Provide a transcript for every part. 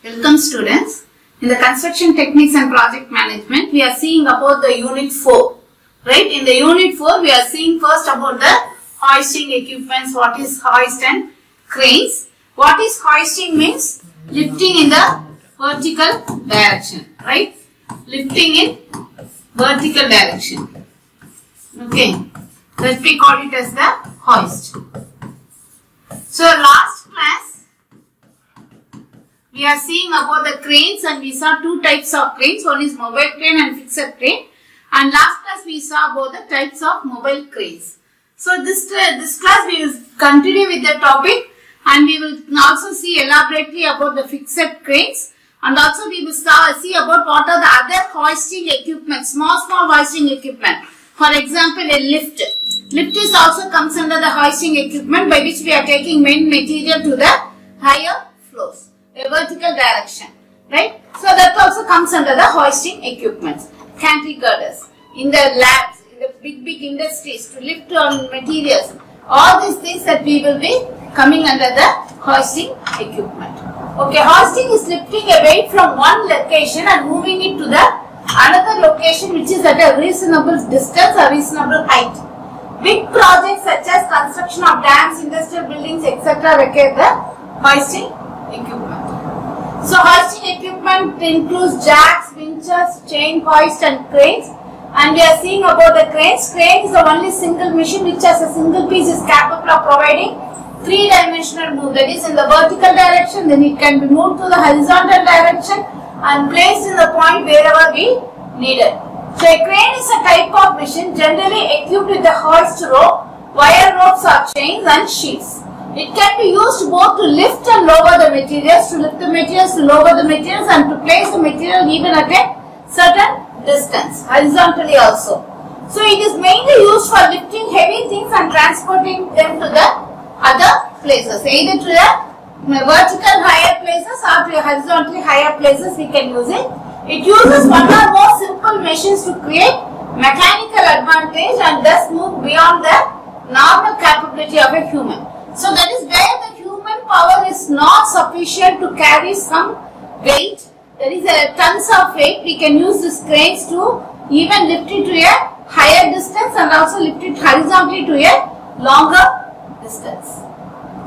Welcome students. In the construction techniques and project management, we are seeing about the unit 4. Right? In the unit 4, we are seeing first about the hoisting equipments. What is hoist and cranes? What is hoisting means? Lifting in the vertical direction. Right? Lifting in vertical direction. Okay. That we call it as the hoist. So last class, we are seeing about the cranes and we saw two types of cranes. One is mobile crane and fixed crane. And last class we saw about the types of mobile cranes. So this class we will continue with the topic and we will also see elaborately about the fixed cranes. And also we will see about what are the other hoisting equipment, small hoisting equipment. For example, a lift. Lift is also comes under the hoisting equipment by which we are taking main material to the higher floors. A vertical direction, right? So that also comes under the hoisting equipments. Canty girders in the labs, in the big industries to lift on materials. All these things that we will be coming under the hoisting equipment. Okay, hoisting is lifting a weight from one location and moving it to the another location which is at a reasonable distance or reasonable height. Big projects such as construction of dams, industrial buildings, etc. require the hoisting equipment. So hoisting equipment includes jacks, winches, chain hoist and cranes. And we are seeing about the cranes. Crane is the only single machine which as a single piece is capable of providing three-dimensional move. That is in the vertical direction, then it can be moved to the horizontal direction and placed in the point wherever we need it. So a crane is a type of machine generally equipped with a hoist rope, wire ropes or chains and sheets. It can be used both to lift and lower the materials, to lift the materials, to lower the materials and to place the material even at a certain distance, horizontally also. So it is mainly used for lifting heavy things and transporting them to the other places, either to the vertical higher places or to horizontally higher places we can use it. It uses one or more simple machines to create mechanical advantage and thus move beyond the normal capability of a human. So that is where the human power is not sufficient to carry some weight. There is a tons of weight. We can use these cranes to even lift it to a higher distance and also lift it horizontally to a longer distance.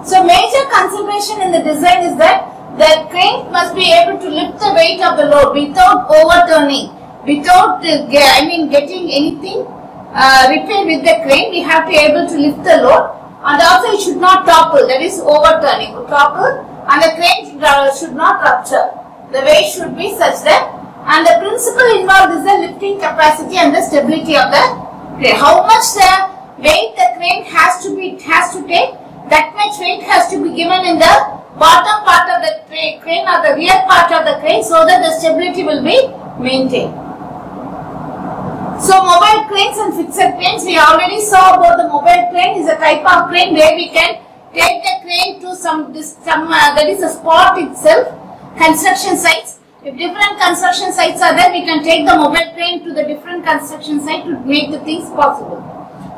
So major consideration in the design is that the crane must be able to lift the weight of the load without overturning, without getting anything repaired with the crane. We have to be able to lift the load. And also it should not topple, that is overturning, topple, and the crane should not rupture. The weight should be such that, and the principle involved is the lifting capacity and the stability of the crane. How much the weight the crane has to take, that much weight has to be given in the bottom part of the crane or the rear part of the crane so that the stability will be maintained. So mobile cranes and fixed cranes, we already saw about the mobile crane is a type of crane where we can take the crane to that is a spot itself, construction sites. If different construction sites are there, we can take the mobile crane to the different construction site to make the things possible.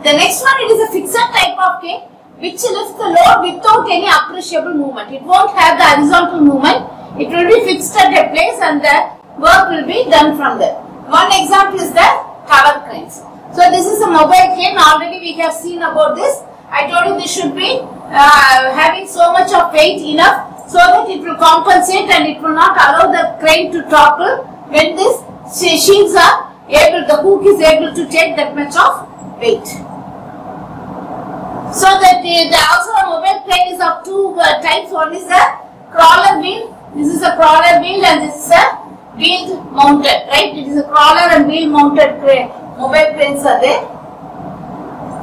The next one, it is a fixed type of crane which lifts the load without any appreciable movement. It won't have the horizontal movement. It will be fixed at a place and the work will be done from there. One example is the tower cranes. So this is a mobile crane. Already we have seen about this. I told you this should be having so much of weight enough so that it will compensate and it will not allow the crane to topple when these sheets are able, the hook is able to take that much of weight. So that also a mobile crane is of two types. One is a crawler wheel. This is a crawler wheel and this is a wheel mounted, right? It is a crawler and wheel mounted crane. Mobile cranes are there.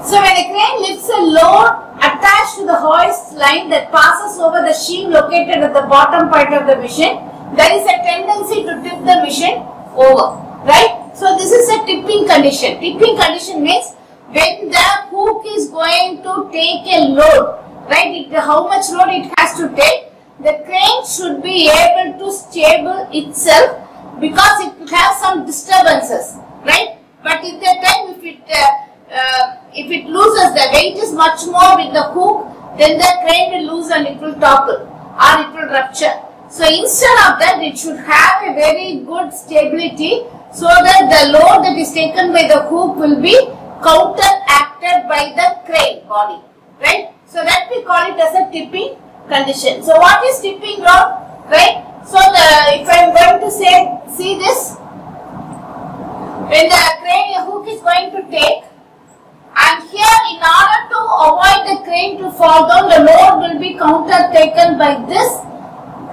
So when a crane lifts a load attached to the hoist line that passes over the sheave located at the bottom part of the machine, there is a tendency to tip the machine over, right? So this is a tipping condition. Tipping condition means when the hook is going to take a load, right? How much load it has to take, the crane should be able to stable itself because it will have some disturbances, right? But at that time, if it loses, the weight is much more with the hook, then the crane will lose and it will topple or it will rupture. So instead of that, it should have a very good stability so that the load that is taken by the hook will be counteracted by the crane body, right? So that we call it as a tipping condition. So what is tipping load, right? So if I am going to see this, when the crane hook is going to take, and here in order to avoid the crane to fall down, the load will be counter taken by this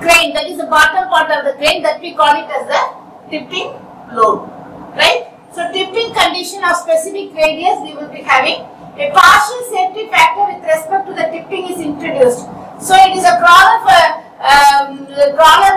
crane, that is the bottom part of the crane, that we call it as the tipping load, right? So tipping condition of specific radius we will be having. A partial safety factor with respect to the tipping is introduced. So it is a crawler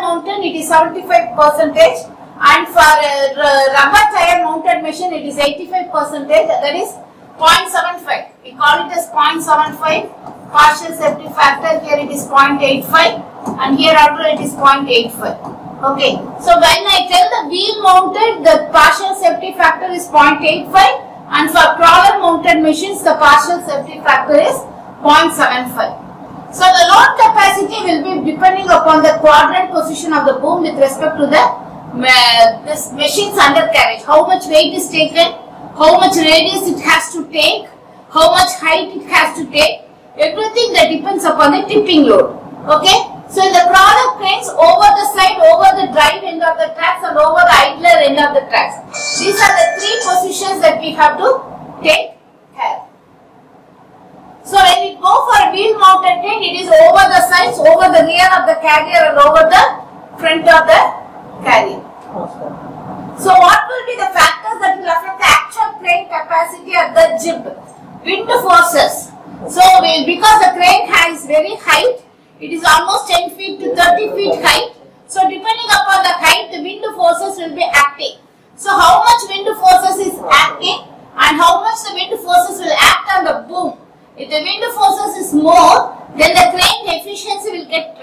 mounted, it is 75%, and for rubber tire mounted machine it is 85%, that is 0.75. We call it as 0.75 partial safety factor. Here it is 0.85 and here also it is 0.85. Okay. So when I tell the wheel mounted, the partial safety factor is 0.85, and for crawler mounted machines the partial safety factor is 0.75. So the load capacity will be depending upon the quadrant position of the boom with respect to the this machine's undercarriage. How much weight is taken, how much radius it has to take, how much height it has to take, everything that depends upon the tipping load. Okay. So in the crawler cranes, over the side, over the drive end of the tracks and over the idler end of the tracks. These are the three positions that we have to take care. So when we go for a wheel mounted crane, it is over the sides, over the rear of the carrier and over the front of the carrier. So what will be the factors that will affect the actual crane capacity at the jib? Wind forces. So because the crane has very height, it is almost 10 feet to 30 feet height. So depending upon the height, the wind forces will be acting. So how much wind forces is acting and how much the wind forces will act on the boom. If the wind forces is more, then the crane efficiency will get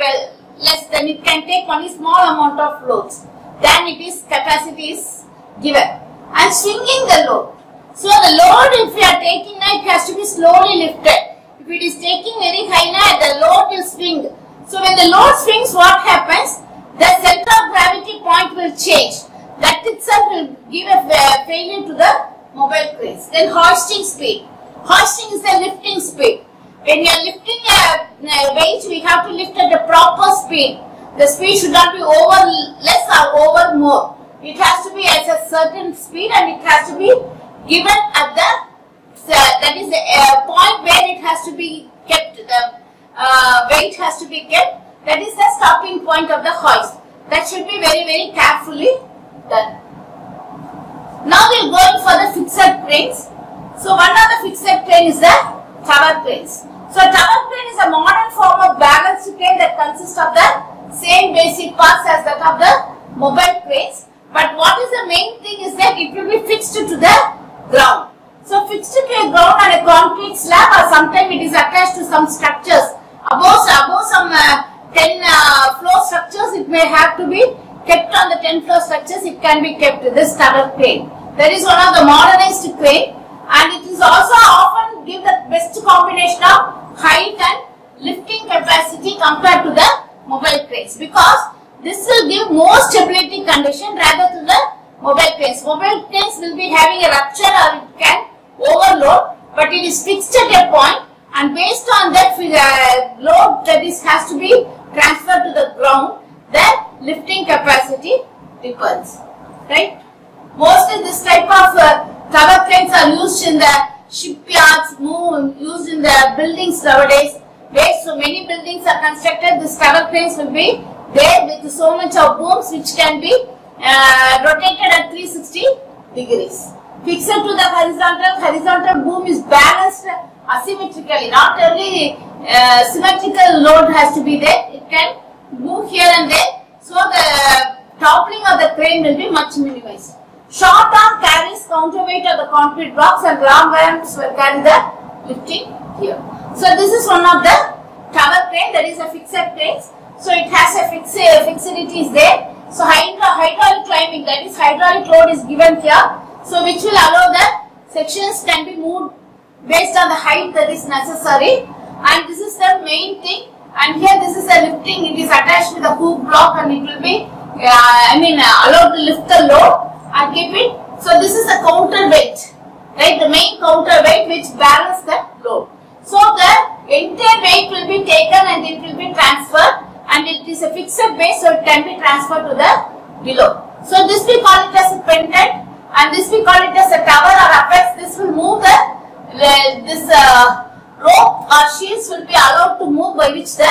less, then it can take only small amount of loads. Then it is capacity is given. And swinging the load. So the load, if we are taking now, it has to be slowly lifted. If it is taking very high now, the load will swing. So when the load swings, what happens? The center of gravity point will change. That itself will give a failure to the mobile cranes. Then hoisting speed. Hoisting is the lifting speed. When you are lifting a weight, we have to lift at the proper speed. The speed should not be over less or over more. It has to be at a certain speed and it has to be given at the that is the point where it has to be kept. The weight has to be kept. That is the stopping point of the hoist. That should be very, very carefully done. Now we are going for the fixed cranes. So one of the fixed crane is the tower cranes. So tower crane is a modern form of balanced crane that consists of the same basic parts as that of the mobile cranes. But what is the main thing is that it will be fixed to the ground. So fixed to a ground on a concrete slab, or sometimes it is attached to some structures. Above some 10 floor structures, it may have to be kept on the 10 floor structures, it can be kept this tower crane. That is one of the modernized crane, and it is also often give the best combination of height and lifting capacity compared to the mobile cranes, because this will give more stability condition rather than the mobile cranes. Mobile cranes will be having a rupture or it can overload, but it is fixed at a point, and based on that load that is has to be transferred to the ground, the lifting capacity depends, right? Mostly this type of tower cranes are used in the shipyards, used in the buildings nowadays, where so many buildings are constructed. This tower cranes will be there with so much of booms which can be rotated at 360 degrees. Fixed to the horizontal boom is balanced asymmetrically. Not only symmetrical load has to be there, it can move here and there. So the toppling of the crane will be much minimized. Short arm carries counterweight of the concrete blocks and long arms will carry the lifting here. So this is one of the tower crane, that is a fixed crane. So it has a fixity is there. So hydraulic climbing, that is hydraulic load is given here. So which will allow the sections can be moved based on the height that is necessary, and this is the main thing. and here this is a lifting, it is attached with a hook block and it will be allowed to lift the load and keep it. So this is a counterweight, right? The main counterweight which balances the load. So the entire weight will be taken and it will be transferred, and it is a fixed base, so it can be transferred to the below. So this we call it as a pendant, and this we call it as a tower or apex. This will move this rope or sheets will be allowed to move, by which the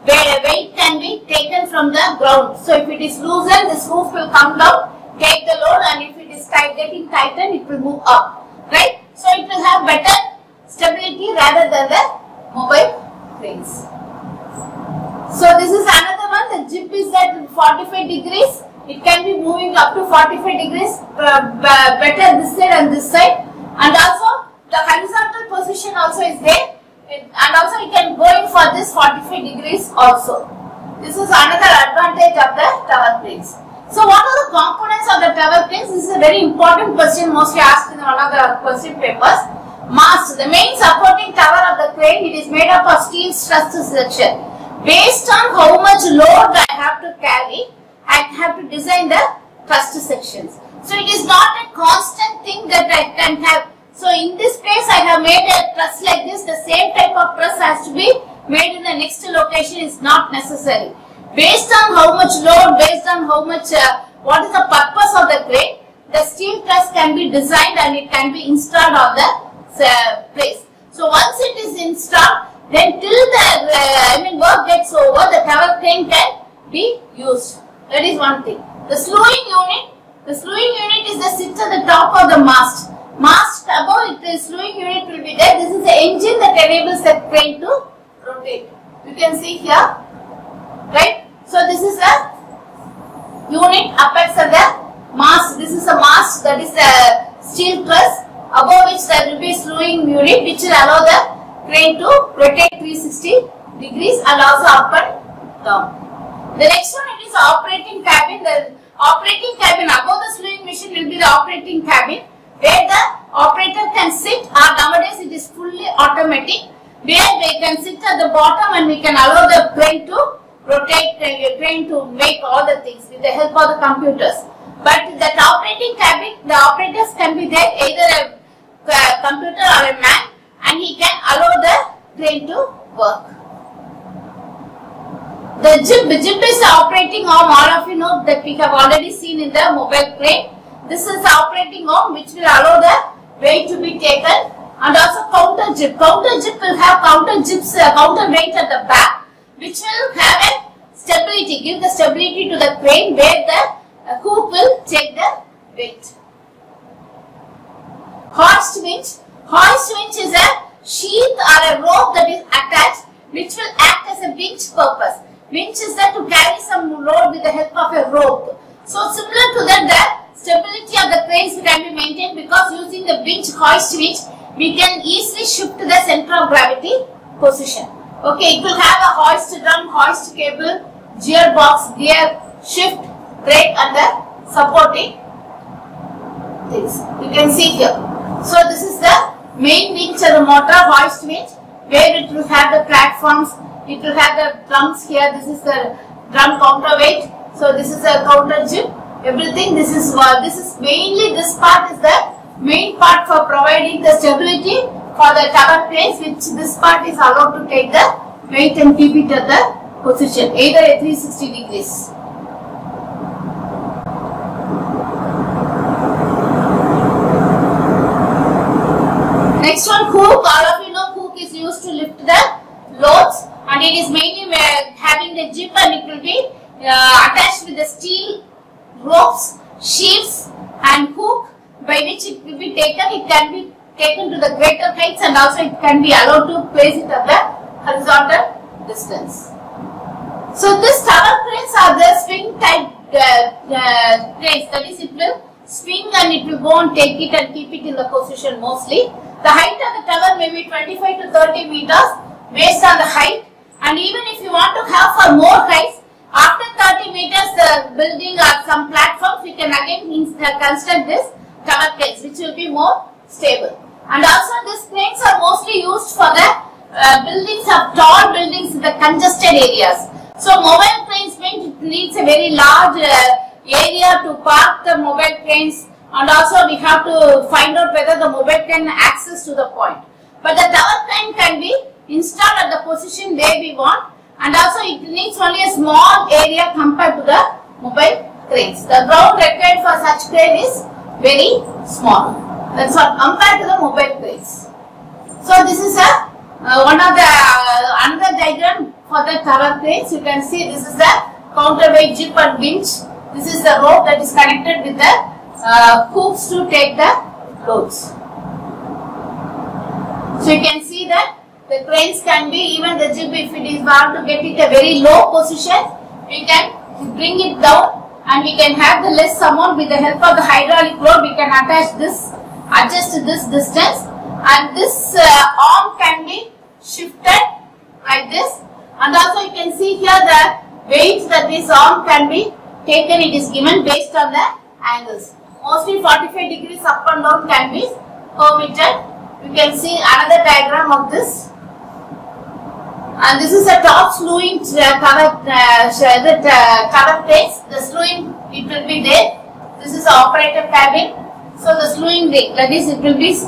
weight can be taken from the ground. So if it is loosened, this roof will come down, take the load, and if it is getting tightened, it will move up, right? So it will have better stability rather than the mobile cranes. So this is another one. The jib is at 45 degrees. It can be moving up to 45 degrees, better this side and this side, and also the horizontal position also is there, and also you can go in for this 45 degrees also. This is another advantage of the tower cranes. So what are the components of the tower cranes? This is a very important question, mostly asked in one of the question papers. Mast, the main supporting tower of the crane, it is made up of steel truss section. Based on how much load I have to carry, I have to design the truss sections. So it is not a constant thing that I can have. So in this place I have made a truss like this. The same type of truss has to be made in the next location is not necessary. Based on how much load, based on how much, what is the purpose of the crane, the steel truss can be designed and it can be installed on the place. So once it is installed, then till the work gets over, the tower crane can be used. That is one thing. The slewing unit. The slewing unit is the sit at the top of the mast. Mast above it, the slewing unit will be there. This is the engine that enables the crane to rotate. You can see here, right? So this is the unit apex of the mast. This is a mast, that is a steel truss, above which there will be slewing unit which will allow the crane to rotate 360 degrees and also up and down. The next one, it is operating cabin. The operating cabin above the slewing machine will be the operating cabin, where the operator can sit, or nowadays it is fully automatic, where they can sit at the bottom and we can allow the crane to rotate, the crane to make all the things with the help of the computers. But that operating cabin, the operators can be there, either a computer or a man, and he can allow the crane to work. The jib is the operating arm. All of you know that we have already seen in the mobile crane. This is the operating arm which will allow the weight to be taken, and also counter jib. Counter jib will have counterweight at the back, which will have a stability, give the stability to the crane, where the hook will take the weight. Hoist winch. Hoist winch is a sheath or a rope that is attached, which will act as a winch purpose. Winch is there to carry some load with the help of a rope. So similar to that, the stability of the cranes can be maintained, because using the winch, hoist winch, we can easily shift to the center of gravity position. Okay, it will have a hoist drum, hoist cable, gearbox, gear, shift, brake, and the supporting things. You can see here. So this is the main winch of the motor, hoist winch, where it will have the platforms. It will have the drums here. This is the drum counterweight. So this is a counter jib. Everything. This is mainly, this part is the main part for providing the stability for the tower cranes, which this part is allowed to take the weight and keep it at the position, either at 360 degrees. Next one, hook. All of you know hook is used to lift the loads, and it is mainly having the jib, and it will be attached with the steel ropes, sheaves and hook, by which it will be taken. It can be taken to the greater heights, and also it can be allowed to place it at the horizontal distance. So this tower cranes are the swing type cranes, that is, it will swing and it will go and take it and keep it in the position mostly. The height of the tower may be 25 to 30 meters based on the height, and even if you want to have for more heights, after 30 meters the building or some platforms, we can again construct this tower cranes, which will be more stable. And also these cranes are mostly used for the buildings are tall buildings in the congested areas. So mobile cranes means it needs a very large area to park the mobile cranes, and also we have to find out whether the mobile crane access to the point. But the tower crane can be installed at the position where we want, and also it needs only a small area compared to the mobile cranes. The ground required for such crane is very small. That's what compared to the mobile cranes. So this is a one of the another diagram for the tower cranes. You can see this is the counterweight jib and winch. This is the rope that is connected with the hooks to take the loads. So you can see that the cranes can be, even the jib, if it is want to get it a very low position, we can bring it down and we can have the less amount. With the help of the hydraulic load, we can attach this, adjust this distance, and this arm can be shifted like this. And also you can see here the weight that this arm can be taken, it is given based on the angles. Mostly 45 degrees up and down can be permitted. You can see another diagram of this. And this is a top slewing tower cranes. The slewing, it will be there. This is the operator cabin. So the slewing rig, that is, it will be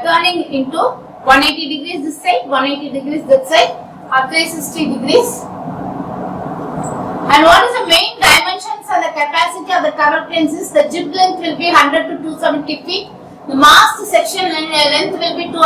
turning into 180 degrees this side, 180 degrees that side, or 360 degrees. And what is the main dimensions and the capacity of the tower cranes is the jib length will be 100 to 270 feet. The mast section length will be 10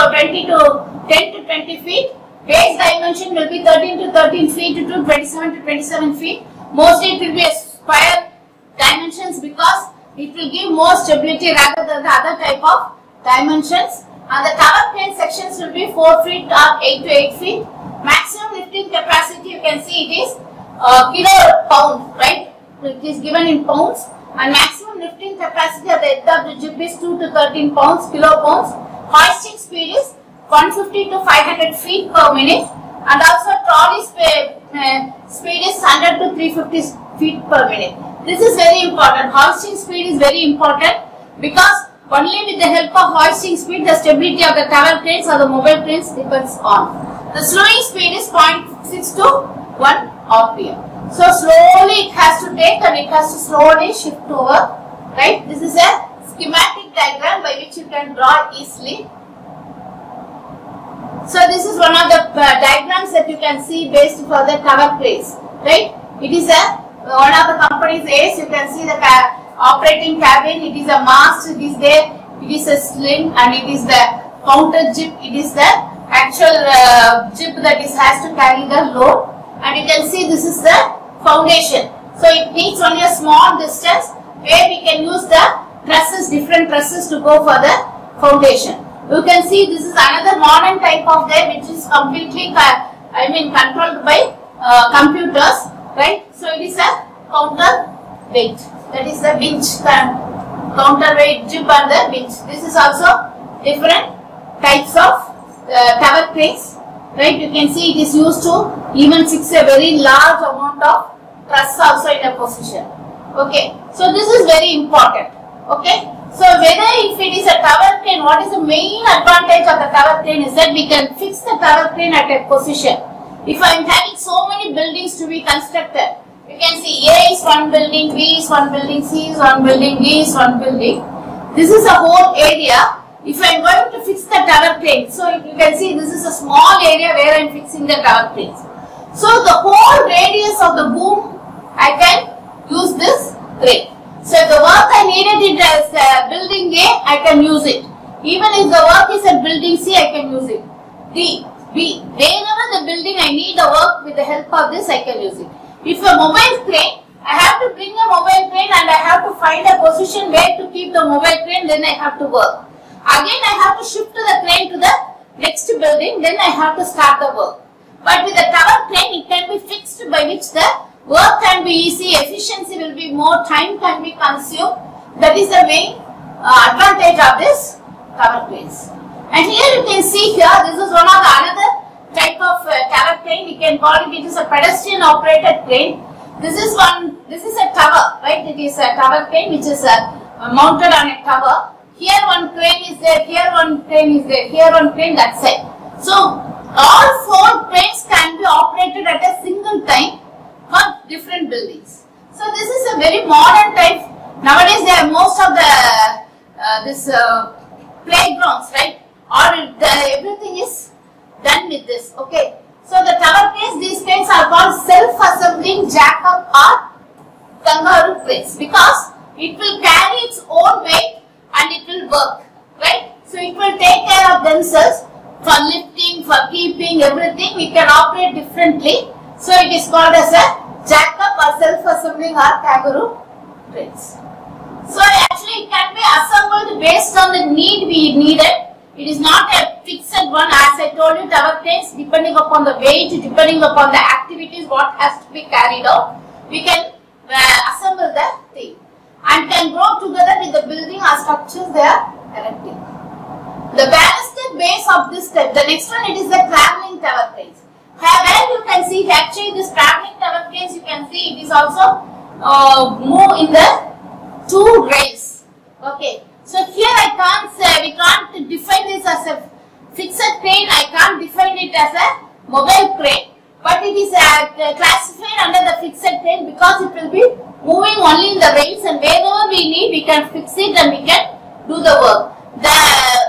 to 20 feet. Base dimension will be 13 to 13 feet to 27 to 27 feet. Mostly it will be a square dimensions because it will give more stability rather than the other type of dimensions. And the tower crane sections will be 4 feet or 8 to 8 feet. Maximum lifting capacity, you can see it is kilo pound, right? It is given in pounds. And maximum lifting capacity at the end of the jib is 2 to 13 pounds, kilo pounds. Hoisting speed is 150 to 500 feet per minute, and also trolley speed is 100 to 350 feet per minute. This is very important. Hoisting speed is very important because only with the help of hoisting speed the stability of the tower cranes or the mobile cranes depends on. The slewing speed is 0.6 to 1 RPM. So slowly it has to take and it has to slowly shift over, right? This is a schematic diagram by which you can draw easily. So this is one of the diagrams that you can see based for the tower cranes, right? It is one of the company's A's. You can see the operating cabin. It is a mast. It is there. It is a sling, and it is the counter jib. It is the actual jib that has to carry the load. And you can see this is the foundation. So it needs only a small distance where we can use the trusses, different trusses to go for the foundation. You can see this is another modern type of there which is completely controlled by computers, right? So it is a counterweight, that is the winch, counterweight jib and the winch. This is also different types of tower cranes, right? You can see it is used to even fix a very large amount of truss also in a position. Okay, so this is very important. Okay. So whether if it is a tower crane, what is the main advantage of the tower crane is that we can fix the tower crane at a position. If I am having so many buildings to be constructed, you can see A is one building, B is one building, C is one building, D is one building. This is a whole area. If I am going to fix the tower crane, so you can see this is a small area where I am fixing the tower cranes. So the whole radius of the boom, I can use this crane. So if the work I needed it as building A, I can use it. Even if the work is at building C, I can use it. D, B, wherever the building I need the work, with the help of this I can use it. If a mobile crane, I have to bring a mobile crane and I have to find a position where to keep the mobile crane, then I have to work. Again I have to shift the crane to the next building, then I have to start the work. But with the tower crane, it can be fixed by which the work can be easy, efficiency will be more, time can be consumed. That is the main advantage of this tower cranes. And here you can see here, this is one of the another type of tower crane. You can call it, it is a pedestrian operated crane. This is a tower, right? It is a tower crane which is mounted on a tower. Here one crane is there, here one crane is there, here one crane that side. So all 4 cranes can be operated at a single time for different buildings. So this is a very modern type. Nowadays they have most of the playgrounds, right? Or everything is done with this. Okay. So the tower cranes, these cranes are called self-assembling jack-up or kangaroo cranes because it will carry its own weight and it will work, right? So it will take care of themselves for lifting, for keeping, everything. We can operate differently. So it is called as a jack-up or self-assembling or kangaroo cranes. So actually it can be assembled based on the need we needed. It is not a fixed one. As I told you, tower cranes, depending upon the weight, depending upon the activities, what has to be carried out, we can assemble the thing and can grow together with the building or structures they are erecting. The ballasted base of this type, the next one, it is the travelling tower cranes. Where you can see actually this travelling tower cranes, you can see it is also move in the 2 rails. Okay. So here I can't say, we can't define this as a fixed crane, I can't define it as a mobile crane, but it is classified under the fixed crane because it will be moving only in the rails and wherever we need we can fix it and we can do the work. The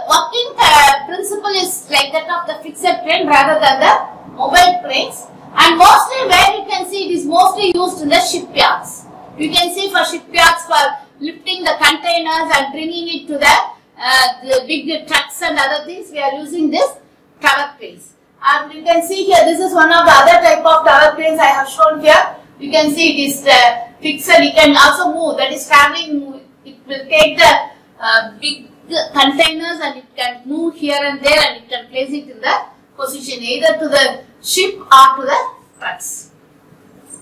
working principle is like that of the fixed crane rather than the mobile cranes, and mostly where you can see it is mostly used in the shipyards. You can see for shipyards for lifting the containers and bringing it to the big trucks and other things, we are using this tower cranes. And you can see here, this is one of the other type of tower cranes I have shown here. You can see it is fixed, it can also move, that is traveling, it will take the big containers and it can move here and there and it can place it in the position either to the ship or to the trucks.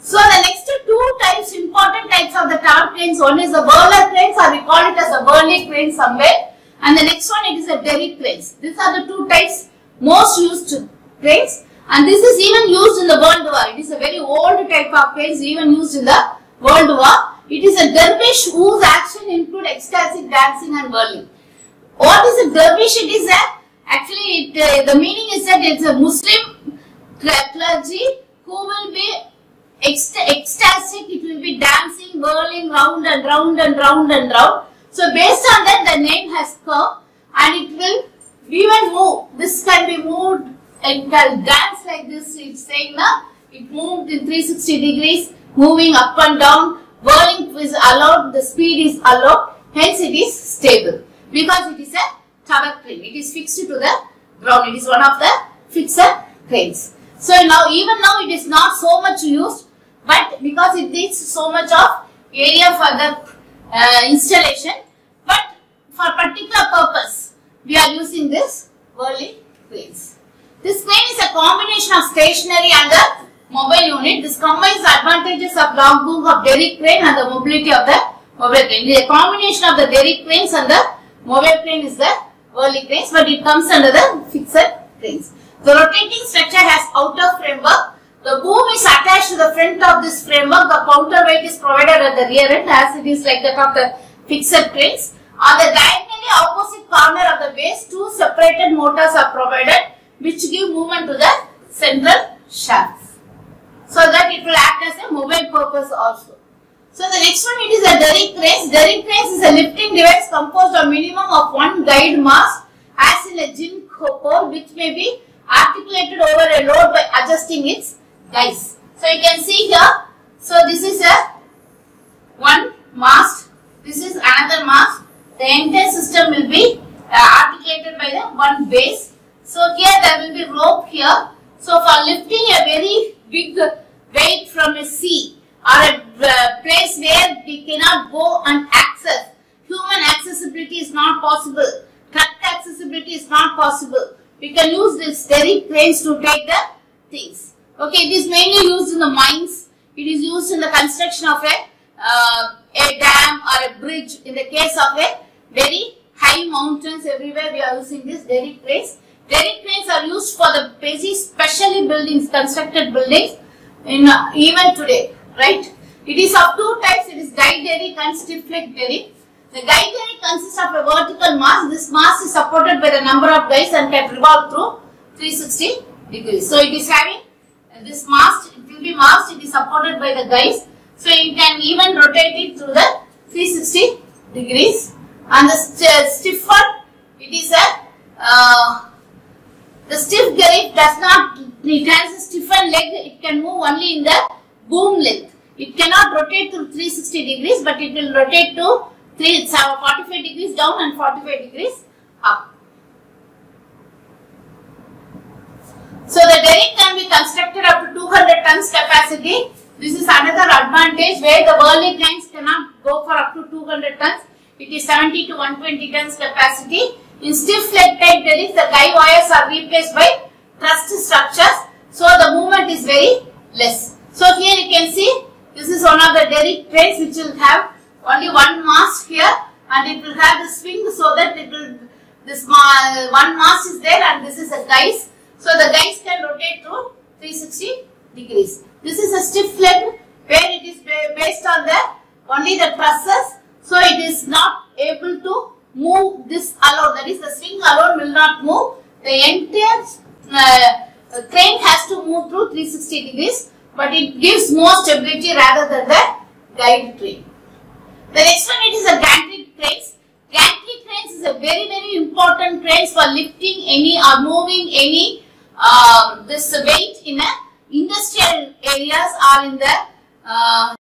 So the next 2 types, important types of the tower cranes, one is the whirler cranes or we call it as a whirly crane somewhere, and the next one it is a derrick cranes. These are the 2 types most used cranes, and this is even used in the World War. It is a very old type of cranes even used in the World War. It is a dervish whose action include ecstatic dancing and whirling. What is a dervish? It is actually the meaning is that it's a Muslim clergy who will be ecstatic, it will be dancing, whirling round and round and round and round. So based on that the name has come and it will even move. This can be moved, it can dance like this, it's saying now, it moved in 360 degrees, moving up and down, whirling is allowed, the speed is allowed, hence it is stable. Because it is a tower crane, it is fixed to the ground, it is one of the fixed cranes. So even now it is not so much used, but because it needs so much of area for the installation, but for particular purpose we are using this whirling cranes. This crane is a combination of stationary and the mobile unit. This combines the advantages of logboom of derrick crane and the mobility of the mobile crane. The combination of the derrick cranes and the mobile crane is the whirling cranes, but it comes under the fixed cranes. The rotating structure has outer framework. The boom is attached to the front of this framework. The counterweight is provided at the rear end as it is like that of the fixed cranes. On the diagonally opposite corner of the base, 2 separated motors are provided which give movement to the central shaft, so that it will act as a mobile purpose also. So the next one, it is a derrick cranes. Derrick cranes is a lifting device composed of minimum of 1 guide mast as in a gin pole which may be articulated over a load by adjusting its guides. So you can see here, so this is a one mast, this is another mast. The entire system will be articulated by the one base. So here there will be rope here. So for lifting a very big weight from a sea or a place where we cannot go and access, human accessibility is not possible, truck accessibility is not possible, we can use this derrick cranes to take the things. Okay, it is mainly used in the mines, it is used in the construction of a dam or a bridge. In the case of a very high mountains, everywhere we are using this derrick cranes. Derrick cranes are used for the basic specially buildings, constructed buildings in even today, right? It is of 2 types, it is guide derrick and stiff leg derrick. The guide derrick consists of a vertical mast. This mast is supported by the number of guides and can revolve through 360 degrees. So it is having this mast, it will be mast, it is supported by the guys. So you can even rotate it through the 360 degrees. And the stiffer, it is the stiff garage does not, it has a stiffened leg, it can move only in the boom length. It cannot rotate to 360 degrees, but it will rotate to 45 degrees down and 45 degrees up. So the derrick can be constructed up to 200 tons capacity. This is another advantage where the whirling cranes cannot go for up to 200 tons. It is 70 to 120 tons capacity. In stiff leg type derricks, the guy wires are replaced by trussed structures, so the movement is very less. So here you can see, this is one of the derrick cranes which will have only one mast here, and it will have the swing so that it will, this one mast is there and this is a guys. So the guys can rotate through 360 degrees. This is a stiff leg where it is based on the only the trusses, so it is not able to move this alone, that is the swing alone will not move. The entire crane has to move through 360 degrees, but it gives more stability rather than the guide crane. The next one, it is a gantry cranes. Gantry cranes is a very important cranes for lifting any or moving any this weight in a industrial areas or in the